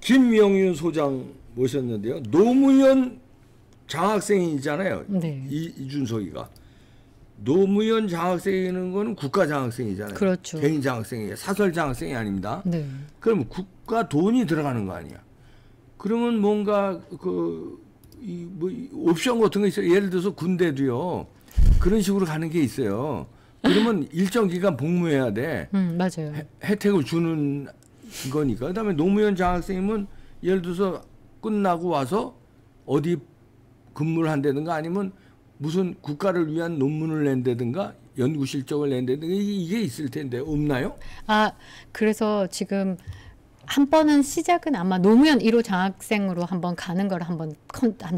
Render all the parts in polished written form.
김명윤 소장 모셨는데요. 노무현 장학생이잖아요. 네. 이준석이가. 노무현 장학생이는 거는 국가 장학생이잖아요. 그렇죠. 개인 장학생이에요. 사설 장학생이 아닙니다. 네. 그럼 국가 돈이 들어가는 거 아니야. 그러면 뭔가 뭐 옵션 같은 거 있어요. 예를 들어서 군대도요. 그런 식으로 가는 게 있어요. 그러면 일정 기간 복무해야 돼. 맞아요. 혜택을 주는 거니까. 그다음에 노무현 장학생이면 예를 들어서 끝나고 와서 어디 근무를 한다든가 아니면 무슨 국가를 위한 논문을 낸다든가 연구 실적을 낸다든가 이게 있을 텐데 없나요? 아, 그래서 지금 한 번은 시작은 아마 노무현 1호 장학생으로 한번 가는 걸 한번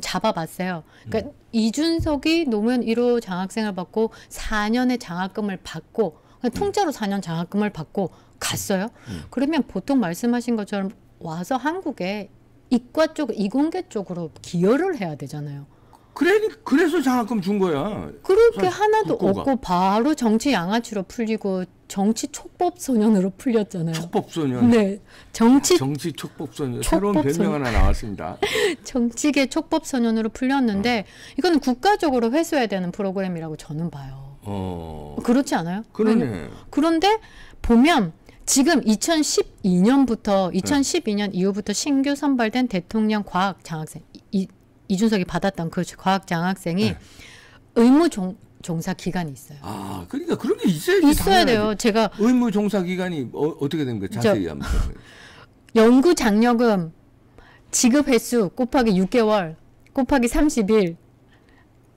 잡아봤어요. 그러니까 이준석이 노무현 1호 장학생을 받고 4년의 장학금을 받고 통째로 4년 장학금을 받고 갔어요. 그러면 보통 말씀하신 것처럼 와서 한국에 이과 쪽, 이공계 쪽으로 기여를 해야 되잖아요. 그래서 장학금 준 거야. 그렇게 하나도 국고가. 없고 바로 정치 양아치로 풀리고 정치 촉법 소년으로 풀렸잖아요. 촉법 소년. 네, 정치 촉법 소년. 새로운 별명 하나 나왔습니다. 정치계 촉법 소년으로 풀렸는데 이거는 국가적으로 회수해야 되는 프로그램이라고 저는 봐요. 그렇지 않아요? 그러네. 그런데 보면 지금 2012년부터 2012년 이후부터 신규 선발된 대통령 과학 장학생 이준석이 받았던 그 과학 장학생이 의무 종사 기간이 있어요. 아, 그러니까 그런 게 있어야지. 있어야 돼요. 제가 의무 종사 기간이 어떻게 되는 거예요? 자세히 한번. 연구 장려금 지급 횟수 곱하기 6개월 곱하기 30일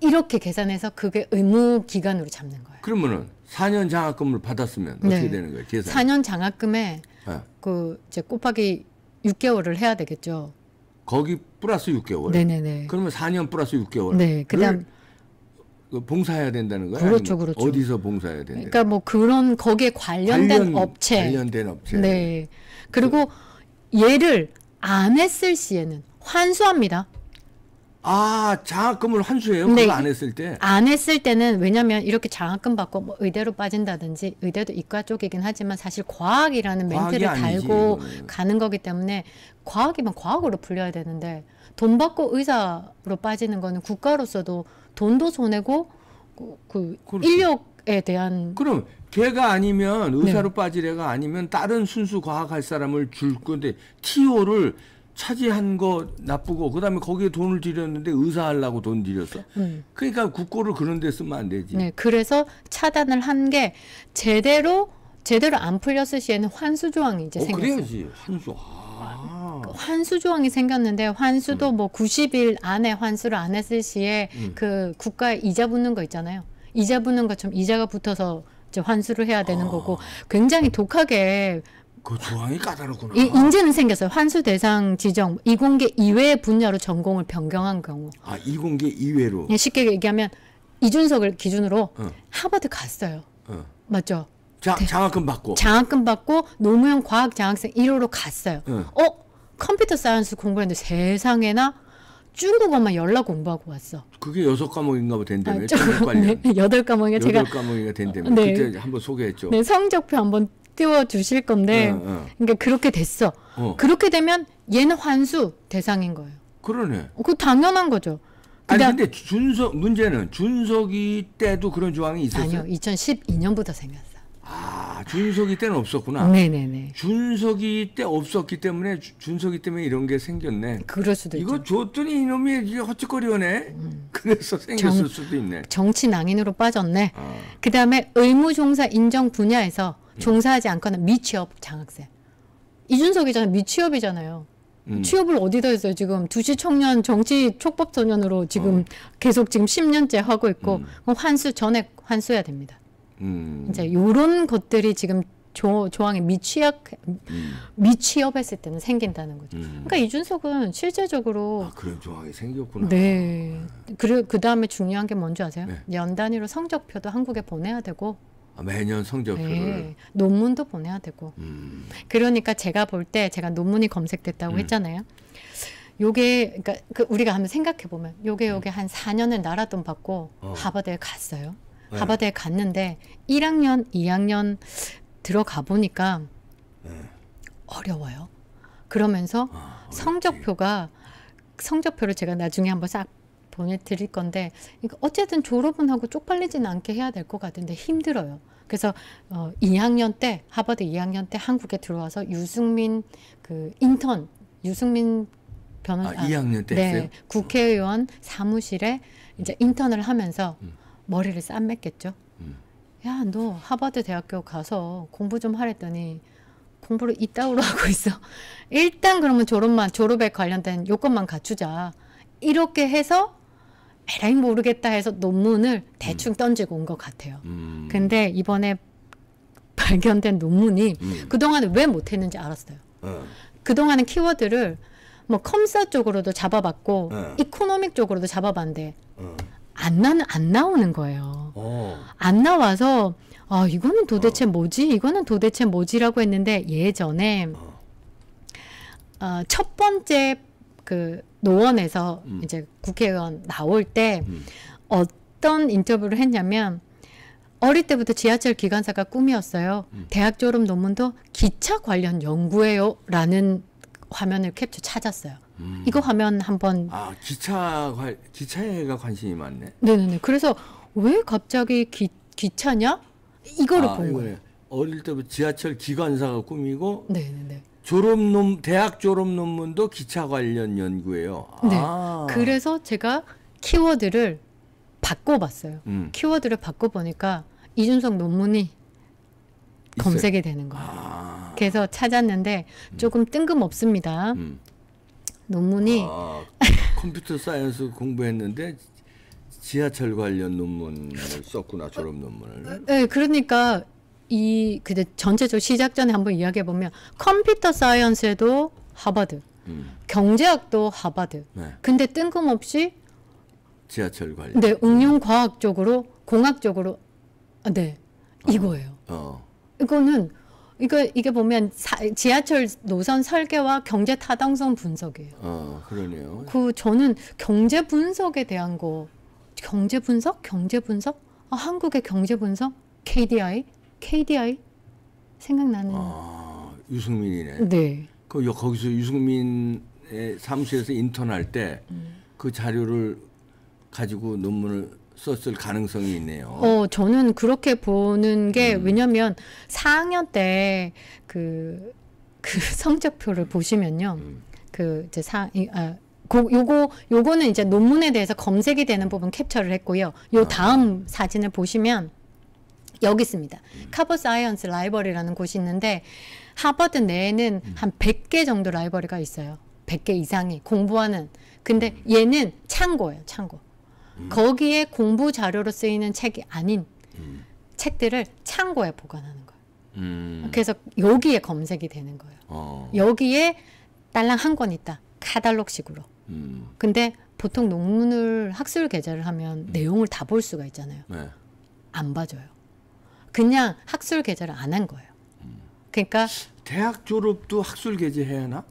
이렇게 계산해서 그게 의무 기간으로 잡는 거예요. 그러면은 4년 장학금을 받았으면 어떻게 네. 되는 거예요? 계산. 4년 장학금에 그 이제 곱하기 6개월을 해야 되겠죠. 거기 플러스 6개월. 네네네. 그러면 4년 플러스 6개월. 네. 그다음 봉사해야 된다는 거예요? 그렇죠, 아니면 그렇죠. 어디서 봉사해야 되는 그러니까 뭐 그런 거기에 관련된 업체. 관련된 업체. 네. 그리고 얘를 안 했을 시에는 환수합니다. 아, 장학금을 환수해요? 네. 그거 안 했을 때? 안 했을 때는 왜냐면 이렇게 장학금 받고 뭐 의대로 빠진다든지 의대도 이과 쪽이긴 하지만 사실 과학이라는 멘트를 아니지, 달고 이거는. 가는 거기 때문에 과학이면 과학으로 풀려야 되는데 돈 받고 의사로 빠지는 거는 국가로서도 돈도 손해고 그 그렇지. 인력에 대한 그럼 걔가 아니면 의사로 빠질 애가 아니면 다른 순수 과학할 사람을 줄 건데 TO를 차지한 거 나쁘고 그다음에 거기에 돈을 들였는데 의사 하려고 돈 들였어? 그러니까 국고를 그런 데 쓰면 안 되지. 네, 그래서 차단을 한 게 제대로 안 풀렸을 시에는 환수 조항이 이제 생겼어요. 그래야지. 환수. 환수 조항이 생겼는데 환수도 뭐 90일 안에 환수를 안 했을 시에 그 국가에 이자 붙는 거 있잖아요. 이자 붙는 것처럼 이자가 붙어서 이제 환수를 해야 되는 거고 굉장히 독하게 그 조항이 까다롭구나. 인제는 생겼어요. 환수 대상 지정 이공계 이외의 분야로 전공을 변경한 경우. 아, 이공계 이외로. 쉽게 얘기하면 이준석을 기준으로 하버드 갔어요. 맞죠? 장학금 받고. 장학금 받고 노무현 과학 장학생 1호로 갔어요. 컴퓨터 사이언스 공부했는데 세상에나 중국어만 연락 공부하고 왔어. 그게 6과목인가 봐 된다며. 네, 8과목인가 제가 8과목인가 된다며. 네. 그때 한번 소개했죠. 네, 성적표 한번 띄워주실 건데 그러니까 그렇게 됐어. 그렇게 되면 얘는 환수 대상인 거예요. 그러네. 그 당연한 거죠. 아니 근데 문제는 준석이 때도 그런 조항이 있었어요? 아니요. 2012년부터 생겼어. 아, 준석이 때는 없었구나. 네네네. 준석이 때 없었기 때문에 준석이 때문에 이런 게 생겼네. 그럴 수도 있죠. 이거 줬더니 이놈이 이게 헛짓거리하네. 그래서 생겼을 수도 있네. 정치 낭인으로 빠졌네. 그다음에 의무종사 인정 분야에서 종사하지 않거나 미취업 장학생. 이준석이잖아요. 미취업이잖아요. 취업을 어디다 했어요? 지금 두시 청년 정치 촉법 소년으로 지금 계속 지금 10년째 하고 있고 환수 전액 환수해야 됩니다. 이제 이런 것들이 지금 조항에 미취업했을 때는 생긴다는 거죠. 그러니까 이준석은 실제적으로 그런 조항이 생겼구나. 네. 그리고 그 다음에 중요한 게 뭔지 아세요? 네. 연 단위로 성적표도 한국에 보내야 되고. 매년 성적표를. 네. 논문도 보내야 되고. 그러니까 제가 볼 때 제가 논문이 검색됐다고 했잖아요. 요게 그러니까 우리가 한번 생각해 보면 요게 한 4년을 나라돈 받고 하버드에 갔어요. 네. 하버드에 갔는데 1학년, 2학년 들어가 보니까 어려워요. 그러면서 성적표를 제가 나중에 한번 싹 보내드릴 건데 이거 어쨌든 졸업은 하고 쪽팔리지는 않게 해야 될 것 같은데 힘들어요. 그래서 2학년 때 하버드 2학년 때 한국에 들어와서 유승민 변호사 2학년 때 네, 했어요? 국회의원 사무실에 이제 인턴을 하면서 머리를 쌈맸겠죠. 야, 너 하버드 대학교 가서 공부 좀 하랬더니 공부를 이따위로 하고 있어. 일단 그러면 졸업에 관련된 요건만 갖추자. 이렇게 해서 에라이 모르겠다 해서 논문을 대충 던지고 온 것 같아요. 근데 이번에 발견된 논문이 그동안에 왜 못했는지 알았어요. 그동안은 키워드를 뭐 컴사 쪽으로도 잡아봤고 이코노믹 쪽으로도 잡아봤는데 안 나오는 거예요. 안 나와서 이거는 도대체 뭐지? 이거는 도대체 뭐지라고 했는데 예전에 첫 번째 그 노원에서 이제 국회의원 나올 때 어떤 인터뷰를 했냐면 어릴 때부터 지하철 기관사가 꿈이었어요. 대학 졸업 논문도 기차 관련 연구예요. 라는 화면을 캡처 찾았어요. 이거 화면 한번 기차에가 관심이 많네. 네네네. 그래서 왜 갑자기 기차냐? 이거를 본 거예요. 어릴 때부터 지하철 기관사가 꿈이고 네네네. 대학 졸업 논문도 기차 관련 연구예요. 네. 그래서 제가 키워드를 바꿔봤어요. 키워드를 바꿔보니까 이준석 논문이 검색이 되는 거예요. 그래서 찾았는데 조금 뜬금없습니다. 논문이 컴퓨터 사이언스 공부했는데 지하철 관련 논문을 썼구나. 졸업 논문을. 네, 그러니까 근데 전체적으로 시작 전에 한번 이야기해 보면 컴퓨터 사이언스에도 하버드, 경제학도 하버드. 네. 근데 뜬금없이 지하철 관련. 네, 응용 과학 쪽으로, 공학 쪽으로, 네, 이거예요. 이거는 이게 보면 지하철 노선 설계와 경제 타당성 분석이에요. 그러네요. 저는 경제 분석에 대한 경제 분석? 한국의 경제 분석? KDI 생각나는. 유승민이네. 네. 거기서 유승민의 사무실에서 인턴할 때 그 자료를 가지고 논문을 썼을 가능성이 있네요. 저는 그렇게 보는 게 왜냐면 4학년 때 그 성적표를 보시면요. 이제 요거는 이제 논문에 대해서 검색이 되는 부분 캡처를 했고요. 요 다음 사진을 보시면 여기 있습니다. 카버 사이언스 라이벌이라는 곳이 있는데 하버드 내에는 한 100개 정도 라이벌이가 있어요. 100개 이상이 공부하는. 근데 얘는 창고예요. 창고. 거기에 공부 자료로 쓰이는 책이 아닌 책들을 창고에 보관하는 거예요. 그래서 여기에 검색이 되는 거예요. 여기에 딸랑 한 권 있다. 카탈로그식으로. 근데 보통 논문을 학술 게재를 하면 내용을 다 볼 수가 있잖아요. 네. 안 봐줘요. 그냥 학술 게재를 안 한 거예요. 그러니까 대학 졸업도 학술 게재해야 하나?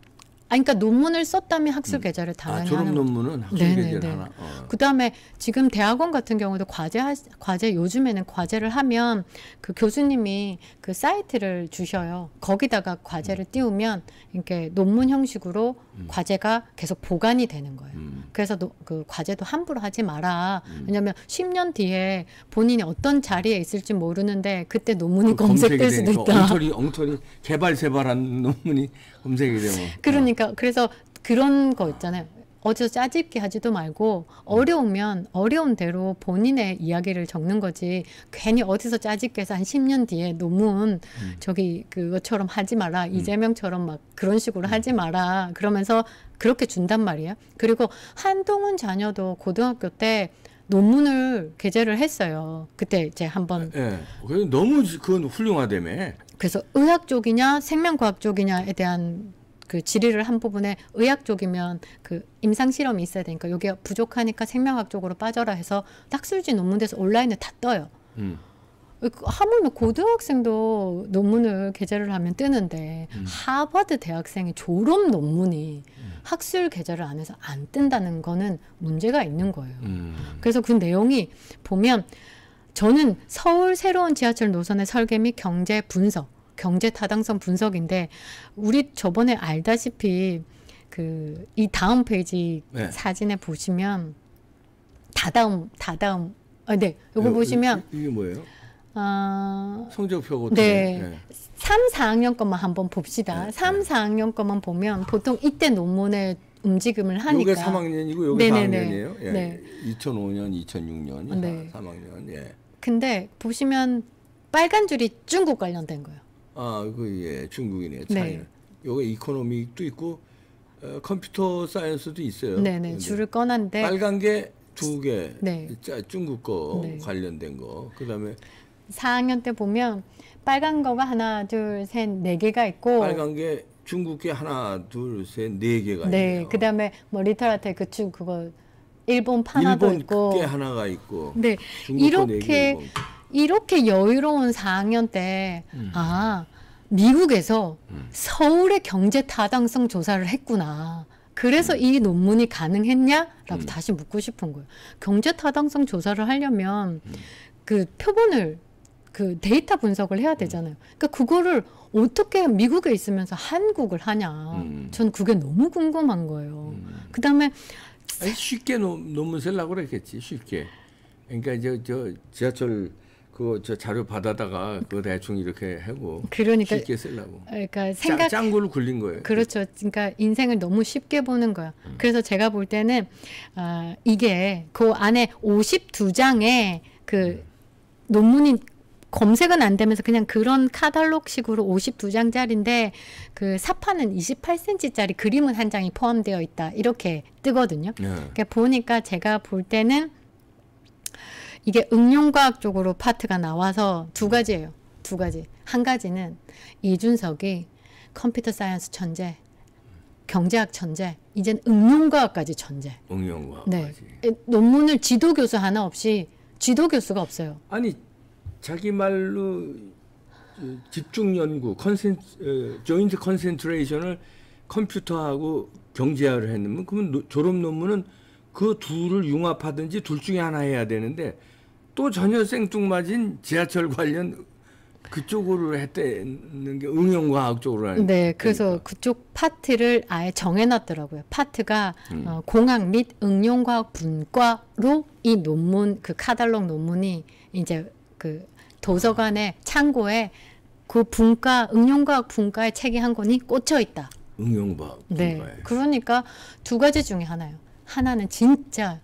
그러니까 논문을 썼다면 학술 게재를 당연히 졸업 하는 논문은 학술 게재를 하나? 그다음에 지금 대학원 같은 경우도 과제 요즘에는 과제를 하면 그 교수님이 그 사이트를 주셔요. 거기다가 과제를 띄우면 이렇게 논문 형식으로 과제가 계속 보관이 되는 거예요. 그래서 그 과제도 함부로 하지 마라. 왜냐하면 10년 뒤에 본인이 어떤 자리에 있을지 모르는데 그때 논문이 검색될 수도 있다. 엉터리 개발세발한 논문이 검색이 되면. 그러니까 그래서 그런 거 있잖아요. 어디서 짜집기 하지도 말고 어려우면 어려운 대로 본인의 이야기를 적는 거지. 괜히 어디서 짜집기 해서 한 10년 뒤에 논문 그것처럼 하지 마라. 이재명처럼 막 그런 식으로 하지 마라. 그러면서 그렇게 준단 말이에요. 그리고 한동훈 자녀도 고등학교 때 논문을 게재를 했어요. 그때 이제 한번. 네. 너무 그건 훌륭하다며. 그래서 의학 쪽이냐 생명과학 쪽이냐에 대한 그 질의를 한 부분에 의학 쪽이면 그 임상 실험이 있어야 되니까 여기가 부족하니까 생명학 쪽으로 빠져라 해서 학술지 논문에서 온라인에 다 떠요. 하물며 고등학생도 논문을 게재를 하면 뜨는데 하버드 대학생이 졸업 논문이 학술 게재를 안 해서 안 뜬다는 거는 문제가 있는 거예요. 그래서 그 내용이 보면 저는 서울 새로운 지하철 노선의 설계 및 경제 분석 경제 타당성 분석인데 우리 저번에 알다시피 그 이 다음 페이지 네. 사진에 보시면 다다음 네 요거 보시면 이게 뭐예요? 성적표 네. 네. 3, 4학년 것만 한번 봅시다. 네, 3, 4학년 것만 보면 보통 이때 논문의 움직임을 하니까. 요게 3학년이고 요게 네네네. 4학년이에요. 예. 네. 2005년, 2006년, 네. 3학년. 예. 근데 보시면 빨간 줄이 중국 관련된 거예요. 예, 중국이네요. 네. 차이는. 요게 이코노믹도 있고 컴퓨터 사이언스도 있어요. 네네. 근데 줄을 꺼놨는데. 빨간 게 2개. 네. 중국 거 네. 관련된 거. 그다음에 4학년 때 보면 빨간 거가 하나, 둘, 셋, 네 개가 있고. 빨간 게 중국 게 하나, 둘, 셋, 네 개가 네. 있네요. 그다음에 뭐 리터라테 그쪽 그거 일본 파나도 일본 있고. 게 하나가 있고. 네. 중국 거 네 개, 이렇게 일본 거. 이렇게 여유로운 4학년 때 미국에서 서울의 경제 타당성 조사를 했구나. 그래서 이 논문이 가능했냐라고 다시 묻고 싶은 거예요. 경제 타당성 조사를 하려면 그 표본을 그 데이터 분석을 해야 되잖아요. 그러니까 그거를 어떻게 미국에 있으면서 한국을 하냐. 전 그게 너무 궁금한 거예요. 그다음에 아니, 쉽게 논문 쓰려고 그랬겠지. 쉽게. 그러니까 저 지하철 그거 저 자료 받아다가 그거 대충 이렇게 하고 그러니까 쉽게 쓰려고. 그러니까 짱구를 굴린 거예요. 그렇죠. 그러니까 인생을 너무 쉽게 보는 거야. 그래서 제가 볼 때는 이게 그 안에 52장의 그 논문이 검색은 안 되면서 그냥 그런 카탈로그식으로 52장짜리인데 그 사파는 28cm짜리 그림은 한 장이 포함되어 있다. 이렇게 뜨거든요. 네. 그러니까 보니까 제가 볼 때는 이게 응용과학 쪽으로 파트가 나와서 두 가지예요. 두 가지. 한 가지는 이준석이 컴퓨터 사이언스 천재, 경제학 천재, 이젠 응용과학까지 천재. 응용과학까지. 네. 논문을 지도 교수 하나 없이 지도 교수가 없어요. 아니 자기 말로 집중 연구, 조인트 컨센트레이션을 컴퓨터하고 경제학을 했으면 그러면 졸업 논문은 그 둘을 융합하든지 둘 중에 하나 해야 되는데 또 전혀 생뚱맞은 지하철 관련 그쪽으로 했다는 게 응용과학 쪽으로 하는. 네, 그래서 그쪽 파트를 아예 정해놨더라고요. 파트가 공학 및 응용과학 분과로 이 논문 그 카탈로그 논문이 이제 그 도서관의 창고에 그 분과 응용과학 분과의 책이 한 권이 꽂혀 있다. 응용과학 네, 분과에. 그러니까 두 가지 중에 하나요. 하나는 진짜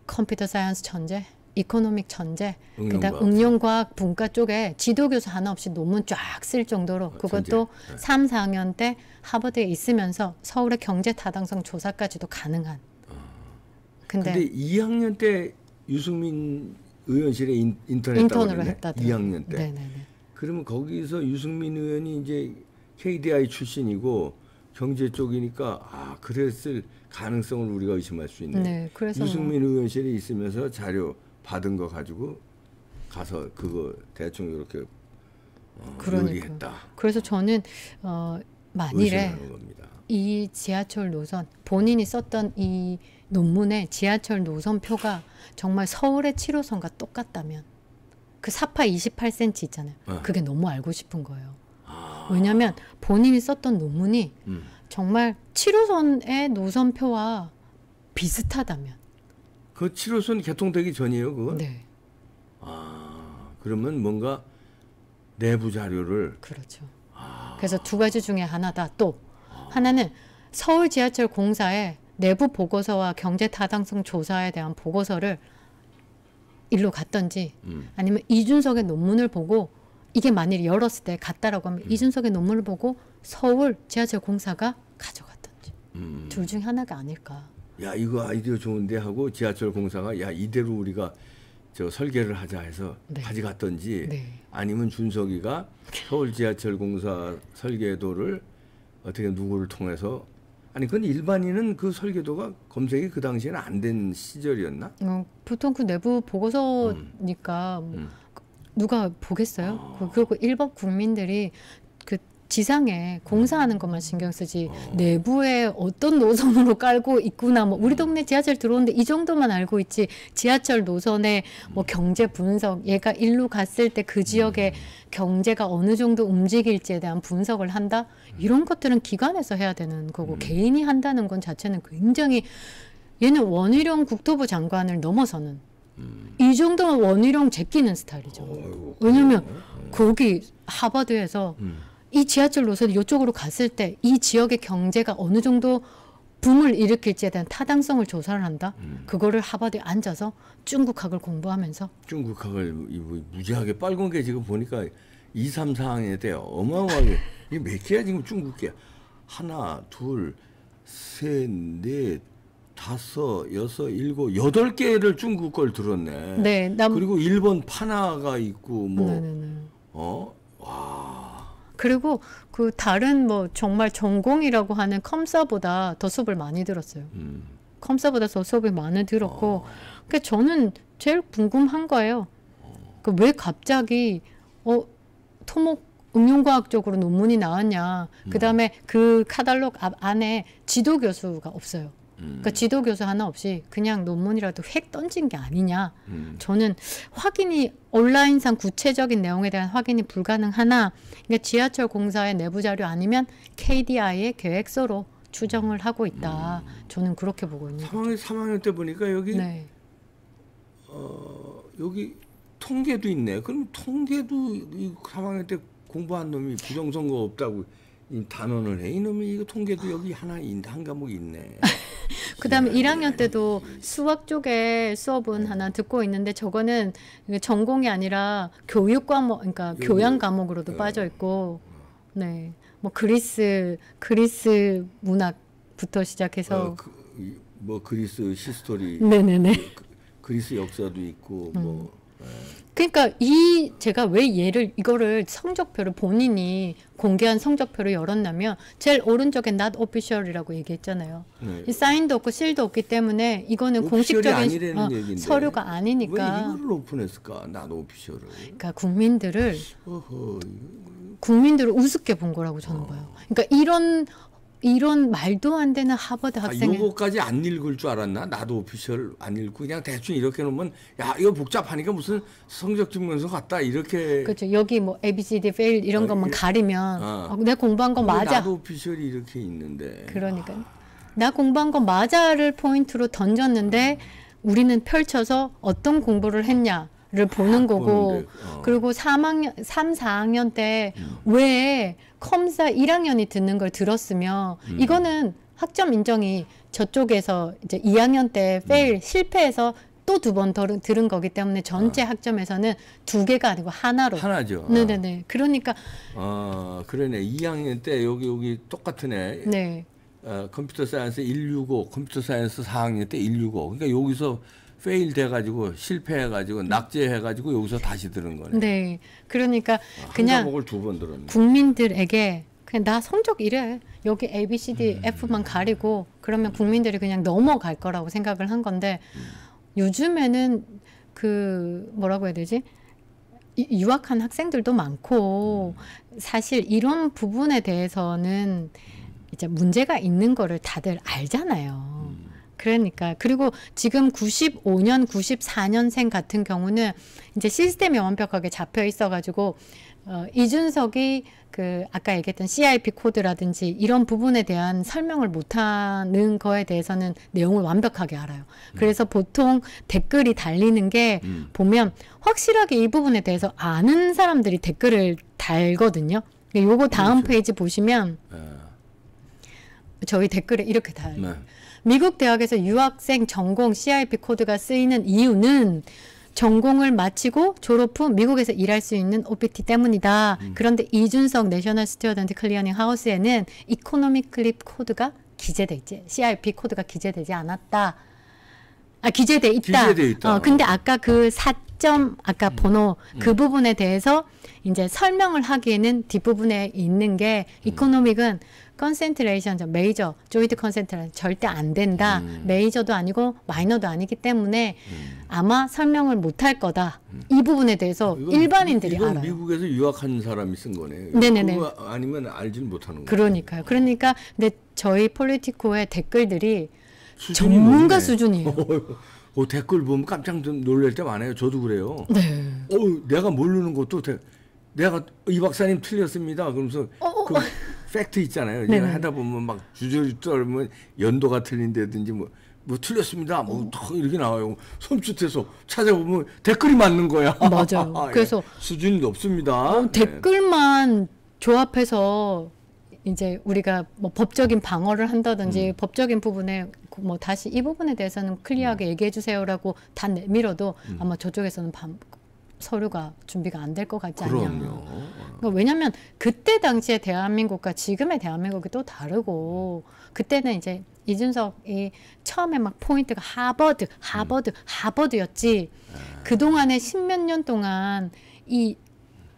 컴퓨터 사이언스 천재, 이코노믹 천재, 그다음 응용과학 분과 쪽에 지도교수 하나 없이 논문 쫙 쓸 정도로 그것도 천재. 3, 4학년 때 하버드에 있으면서 서울의 경제 타당성 조사까지도 가능한. 근데 2학년 때 유승민 의원실에 인턴으로 했다더라고요. 2학년 때. 네네네. 그러면 거기서 유승민 의원이 이제 KDI 출신이고 경제 쪽이니까 그랬을 가능성을 우리가 의심할 수 있네. 네, 그래서 유승민 의원실에 있으면서 자료 받은 거 가지고 가서 그거 대충 이렇게 요리했다. 그래서 저는 만일에 의심하는 겁니다. 이 지하철 노선 본인이 썼던 이 논문의 지하철 노선표가 정말 서울의 7호선과 똑같다면 그 사파 28cm 있잖아요. 그게 너무 알고 싶은 거예요. 왜냐하면 본인이 썼던 논문이 정말 7호선의 노선표와 비슷하다면. 그 7호선 개통되기 전이에요, 그거? 네. 그러면 뭔가 내부 자료를. 그렇죠. 그래서 두 가지 중에 하나다. 또 하나는 서울 지하철 공사의 내부 보고서와 경제 타당성 조사에 대한 보고서를 일로 갔던지 아니면 이준석의 논문을 보고 이게 만일 열었을 때 갔다라고 하면 이준석의 논문을 보고 서울 지하철 공사가 가져갔던지 둘 중에 하나가 아닐까. 야, 이거 아이디어 좋은데 하고 지하철 공사가 야, 이대로 우리가 저 설계를 하자 해서 네. 가져갔던지 네. 아니면 준석이가 서울 지하철 공사 설계도를 어떻게 누구를 통해서 아니 그건 일반인은 그 설계도가 검색이 그 당시에는 안 된 시절이었나? 보통 그 내부 보고서니까 뭐 누가 보겠어요? 그리고 일반 국민들이 그 지상에 공사하는 것만 신경 쓰지 내부에 어떤 노선으로 깔고 있구나 뭐 우리 동네 지하철 들어오는데 이 정도만 알고 있지 지하철 노선의 뭐 경제 분석 얘가 일로 갔을 때 그 지역의 경제가 어느 정도 움직일지에 대한 분석을 한다 이런 것들은 기관에서 해야 되는 거고 개인이 한다는 건 자체는 굉장히 얘는 원희룡 국토부 장관을 넘어서는 이 정도면 원희룡 제끼는 스타일이죠. 왜냐면 거기 하버드에서 이 지하철 노선이 이쪽으로 갔을 때 이 지역의 경제가 어느 정도 붐을 일으킬지에 대한 타당성을 조사를 한다. 그거를 하버드에 앉아서 중국학을 공부하면서 중국학을 무지하게 빨간 게 지금 보니까 2, 3, 4학년에 돼 어마어마하게 이게 몇 개야 지금 중국계 하나, 둘, 셋, 넷, 다섯, 여섯, 일곱, 8개를 중국 걸 들었네. 네, 그리고 일본 파나가 있고 뭐 네네네. 와. 그리고 그 다른 뭐 정말 전공이라고 하는 컴사보다 더 수업을 많이 들었어요. 컴사보다 더 수업을 많이 들었고, 그러니까 저는 제일 궁금한 거예요. 그 왜 갑자기 토목 응용과학적으로 논문이 나왔냐? 그 다음에 그 카탈로그 안에 지도 교수가 없어요. 그러니까 지도 교수 하나 없이 그냥 논문이라도 획 던진 게 아니냐. 저는 확인이 온라인상 구체적인 내용에 대한 확인이 불가능하나 그러니까 지하철 공사의 내부 자료 아니면 KDI의 계획서로 추정을 하고 있다. 저는 그렇게 보고 있는 거죠. 3학년 때 보니까 여기 네. 여기 통계도 있네. 그럼 통계도 이 3학년 때 공부한 놈이 부정선거 없다고 이 단언을 해. 이놈이 이거 통계도 여기 하나 한 과목이 있네. 그다음에 1학년 때도 수학 쪽에 수업은 하나 듣고 있는데 저거는 전공이 아니라 교육 과목, 그러니까 교양 과목으로도 빠져 있고, 네, 뭐 그리스 문학부터 시작해서 뭐 그리스 히스토리, 네네네. 그리스 역사도 있고 뭐. 그러니까 제가 왜 이거를 성적표를 본인이 공개한 성적표를 열었냐면 제일 오른쪽에 not official이라고 얘기했잖아요. 네. 이 사인도 없고 실도 없기 때문에 이거는 공식적인 서류가 아니니까. 왜 이거를 오픈했을까? not official을. 그러니까 국민들을 우습게 본 거라고 저는 봐요. 그러니까 이런 말도 안 되는 하버드 학생이 요거까지 안 읽을 줄 알았나? 나도 오피셜 안 읽고 그냥 대충 이렇게 놓으면 야 이거 복잡하니까 무슨 성적 증명서 같다 이렇게. 그렇죠. 여기 뭐 ABCD fail 이런 것만 가리면 내가 공부한 거 맞아. 나도 오피셜이 이렇게 있는데. 그러니까 나 공부한 거 맞아를 포인트로 던졌는데 우리는 펼쳐서 어떤 공부를 했냐를 보는 거고 그리고 3, 4학년 때 왜 컴사 1학년이 듣는 걸 들었으며 이거는 학점 인정이 저쪽에서 이제 2학년 때 fail 실패해서 또 2번 들은 거기 때문에 전체 학점에서는 2개가 아니고 하나죠. 네네네. 그러니까 그러네. 2학년 때 여기 똑같은 애. 네. 컴퓨터 사이언스 165, 컴퓨터 사이언스 4학년 때 165. 그러니까 여기서 페일 돼가지고 실패해가지고 낙제해가지고 여기서 다시 들은 거네. 네, 그러니까 그냥 한 과목을 2번 들었네. 국민들에게 그냥 나 성적 이래 여기 A, B, C, D, F만 가리고 그러면 국민들이 그냥 넘어갈 거라고 생각을 한 건데 요즘에는 그 뭐라고 해야 되지? 유학한 학생들도 많고 사실 이런 부분에 대해서는 이제 문제가 있는 거를 다들 알잖아요. 그러니까 그리고 지금 95년, 94년생 같은 경우는 이제 시스템이 완벽하게 잡혀 있어가지고 이준석이 그 아까 얘기했던 CIP 코드라든지 이런 부분에 대한 설명을 못하는 거에 대해서는 내용을 완벽하게 알아요. 그래서 보통 댓글이 달리는 게 보면 확실하게 이 부분에 대해서 아는 사람들이 댓글을 달거든요. 요거 다음 페이지 보시면 저희 댓글에 이렇게 달려요. 미국 대학에서 유학생 전공 CIP 코드가 쓰이는 이유는 전공을 마치고 졸업 후 미국에서 일할 수 있는 OPT 때문이다. 그런데 이준석 내셔널 스튜어던트 클리어닝 하우스에는 이코노믹 클립 코드가 기재돼 있지. CIP 코드가 기재되지 않았다. 기재돼 있다. 기재돼 있다. 근데 아까 그 4점 아까 번호 그 부분에 대해서 이제 설명을 하기에는 뒷부분에 있는 게 이코노믹은 컨센트레이션, 메이저, 조인트 컨센트레이션 절대 안 된다. 메이저도 아니고 마이너도 아니기 때문에 아마 설명을 못 할 거다. 이 부분에 대해서 일반인들이 이건 알아요. 미국에서 유학한 사람이 쓴 거네. 네네네. 그거 아니면 알지는 못하는 거예요. 그러니까요. 그러니까 근데 저희 폴리티코의 댓글들이 수준이 전문가 높네. 수준이에요. 댓글 보면 깜짝 놀랄 때 많아요. 저도 그래요. 네. 내가 모르는 것도 내가 이 박사님 틀렸습니다. 그러면서 그 팩트 있잖아요. 네네. 하다 보면 막 주저리 떨면 연도가 틀린다든지 뭐 틀렸습니다. 턱 이렇게 나와요. 손짓해서 찾아보면 댓글이 맞는 거야. 맞아요. 그래서 수준이 높습니다. 네. 댓글만 조합해서 이제 우리가 뭐 법적인 방어를 한다든지 법적인 부분에 뭐 다시 이 부분에 대해서는 클리어하게 얘기해 주세요라고 다 내밀어도 아마 저쪽에서는 서류가 준비가 안 될 것 같지 않냐. 그럼요. 그러니까 왜냐하면 그때 당시에 대한민국과 지금의 대한민국이 또 다르고 그때는 이제 이준석이 처음에 막 포인트가 하버드였지. 그동안에 십몇 년 동안 이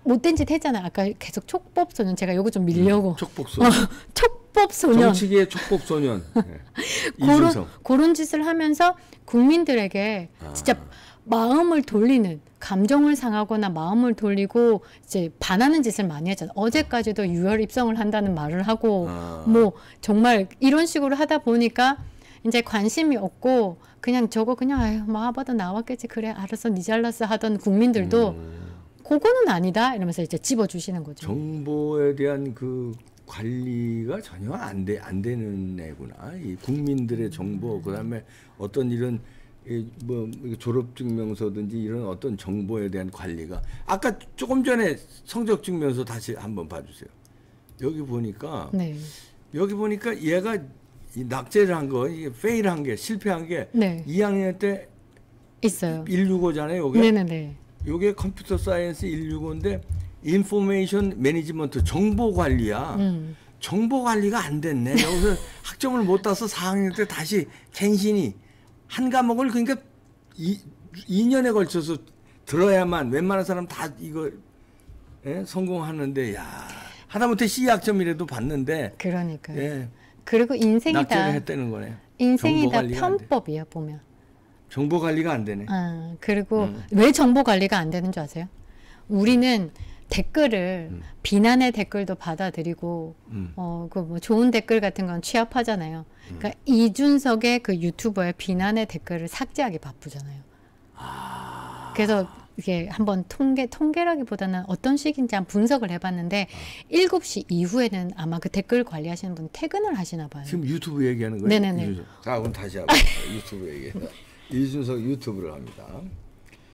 못된 짓 했잖아요. 아까 계속 촉법소년 제가 요거 좀 밀려고. 촉법소년. 촉법소년. 정치계의 촉법소년. 네. 이준석. 그런 짓을 하면서 국민들에게 진짜 마음을 돌리는 감정을 상하거나 마음을 돌리고 이제 반하는 짓을 많이 했잖아요. 어제까지도 유혈 입성을 한다는 말을 하고 뭐 정말 이런 식으로 하다 보니까 이제 관심이 없고 그냥 저거 그냥 아유 뭐 하버드 나왔겠지 그래 알았어 니 잘났어 하던 국민들도 그거는 아니다 이러면서 이제 집어주시는 거죠. 정보에 대한 그 관리가 전혀 안 되는 애구나. 이 국민들의 정보 그다음에 어떤 이런 뭐 졸업증명서든지 이런 어떤 정보에 대한 관리가 아까 조금 전에 성적증명서 다시 한번 봐주세요. 여기 보니까 얘가 이 낙제를 한 거, 이게 페일한 게 실패한 게 2학년 때 있어요. 165잖아요. 요게 네네네. 요게 컴퓨터 사이언스 165인데 인포메이션 매니지먼트 정보 관리야. 정보 관리가 안 됐네. 여기서 학점을 못 따서 4학년 때 다시 갱신이 한 과목을 그러니까 2년에 걸쳐서 들어야만 웬만한 사람 다 이거 성공하는데 야 하다못해 C 학점이라도 받는데 그러니까요. 예, 그리고 인생이 낙제를 했다는 거네. 인생이 다 편법이야 보면. 정보 관리가 안 되네. 그리고 왜 정보 관리가 안 되는 줄 아세요? 우리는 댓글을 비난의 댓글도 받아들이고 그 뭐 좋은 댓글 같은 건 취합하잖아요. 그러니까 이준석의 그 유튜버의 비난의 댓글을 삭제하기 바쁘잖아요. 그래서 이게 한번 통계라기보다는 어떤 식인지 한번 분석을 해봤는데 7시 이후에는 아마 그 댓글 관리하시는 분 퇴근을 하시나 봐요. 지금 유튜브 얘기하는 거예요? 네네네. 자 그럼 다시 한번 유튜브 얘기. 이준석 유튜브를 합니다.